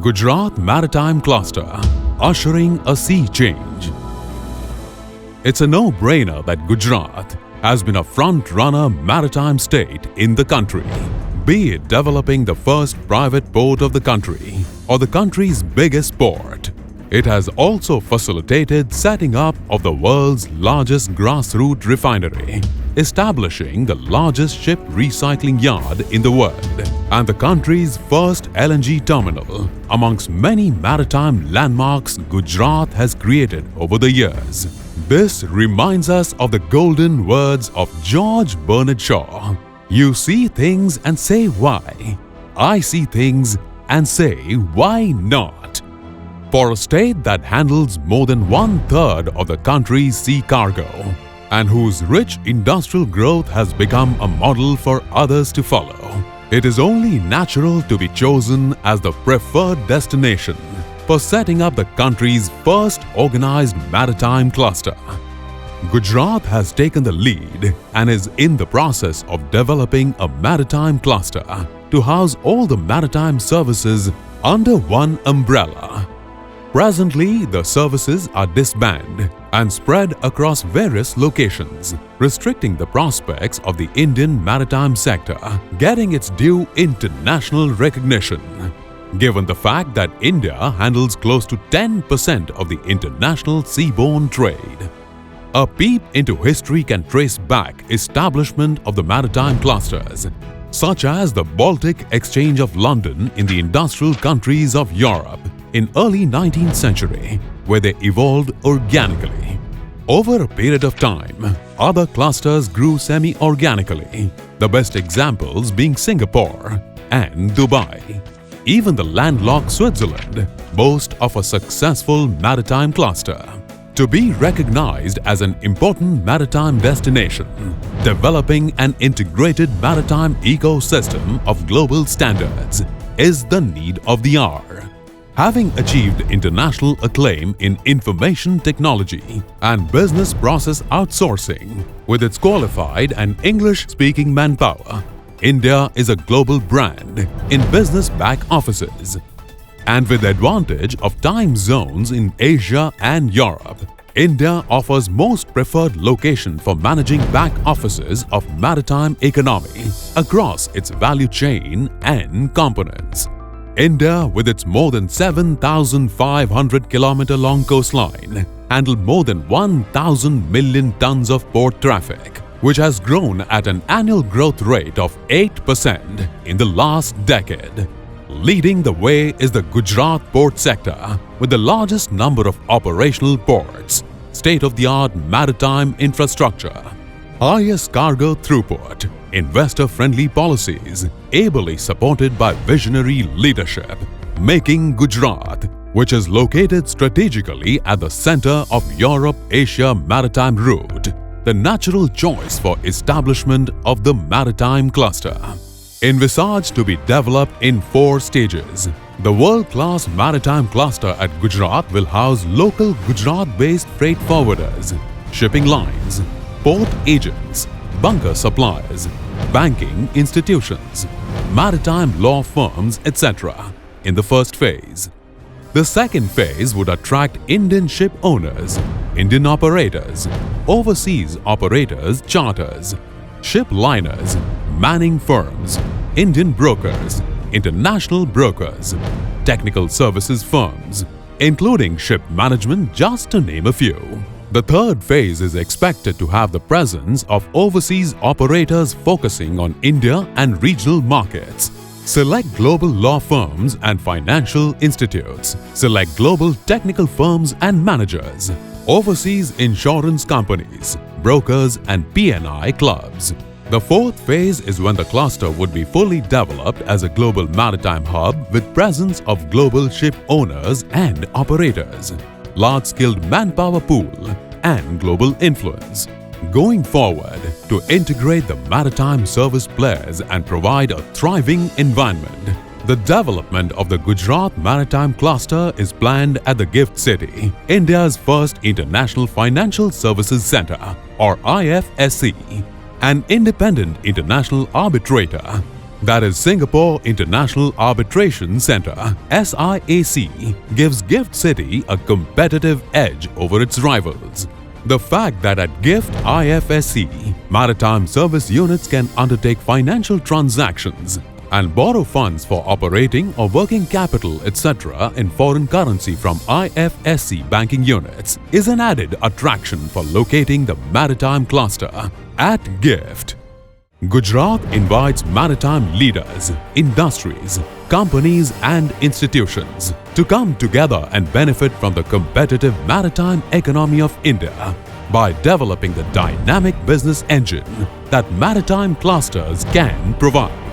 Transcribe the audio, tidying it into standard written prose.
Gujarat Maritime Cluster, ushering a sea change. It's a no-brainer that Gujarat has been a front-runner maritime state in the country, be it developing the first private port of the country or the country's biggest port. It has also facilitated setting up of the world's largest grassroots refinery, establishing the largest ship recycling yard in the world, and the country's first LNG terminal, amongst many maritime landmarks Gujarat has created over the years. This reminds us of the golden words of George Bernard Shaw. You see things and say why. I see things and say why not. For a state that handles more than 1/3 of the country's sea cargo and whose rich industrial growth has become a model for others to follow, it is only natural to be chosen as the preferred destination for setting up the country's first organized maritime cluster. Gujarat has taken the lead and is in the process of developing a maritime cluster to house all the maritime services under one umbrella. Presently, the services are disbanded and spread across various locations, restricting the prospects of the Indian maritime sector getting its due international recognition, given the fact that India handles close to 10% of the international seaborne trade. A peep into history can trace back establishment of the maritime clusters, such as the Baltic Exchange of London in the industrial countries of Europe in early 19th century, where they evolved organically. Over a period of time, other clusters grew semi-organically, the best examples being Singapore and Dubai. Even the landlocked Switzerland boasts of a successful maritime cluster. To be recognized as an important maritime destination, developing an integrated maritime ecosystem of global standards is the need of the hour. Having achieved international acclaim in information technology and business process outsourcing with its qualified and English-speaking manpower, India is a global brand in business back offices. And with the advantage of time zones in Asia and Europe, India offers most preferred location for managing back offices of maritime economy across its value chain and components. India, with its more than 7,500 km long coastline, handled more than 1,000 million tons of port traffic, which has grown at an annual growth rate of 8% in the last decade. Leading the way is the Gujarat port sector, with the largest number of operational ports, state-of-the-art maritime infrastructure, highest cargo throughput, investor-friendly policies, ably supported by visionary leadership, making Gujarat, which is located strategically at the center of Europe-Asia maritime route, the natural choice for establishment of the maritime cluster. Envisaged to be developed in 4 stages, the world-class maritime cluster at Gujarat will house local Gujarat-based freight forwarders, shipping lines, port agents, bunker suppliers, banking institutions, maritime law firms, etc. in the first phase. The second phase would attract Indian ship owners, Indian operators, overseas operators, charters, ship liners, manning firms, Indian brokers, international brokers, technical services firms, including ship management, just to name a few. The third phase is expected to have the presence of overseas operators focusing on India and regional markets, select global law firms and financial institutes, select global technical firms and managers, overseas insurance companies, brokers and P&I clubs. The fourth phase is when the cluster would be fully developed as a global maritime hub with presence of global ship owners and operators, large-skilled manpower pool, and global influence. Going forward, to integrate the maritime service players and provide a thriving environment, the development of the Gujarat Maritime Cluster is planned at the GIFT City, India's first international financial services center, or IFSC, an independent international arbitrator, that is Singapore International Arbitration Centre (SIAC), gives GIFT City a competitive edge over its rivals. The fact that at GIFT IFSC, maritime service units can undertake financial transactions and borrow funds for operating or working capital etc. in foreign currency from IFSC banking units is an added attraction for locating the maritime cluster at GIFT. Gujarat invites maritime leaders, industries, companies and institutions to come together and benefit from the competitive maritime economy of India by developing the dynamic business engine that maritime clusters can provide.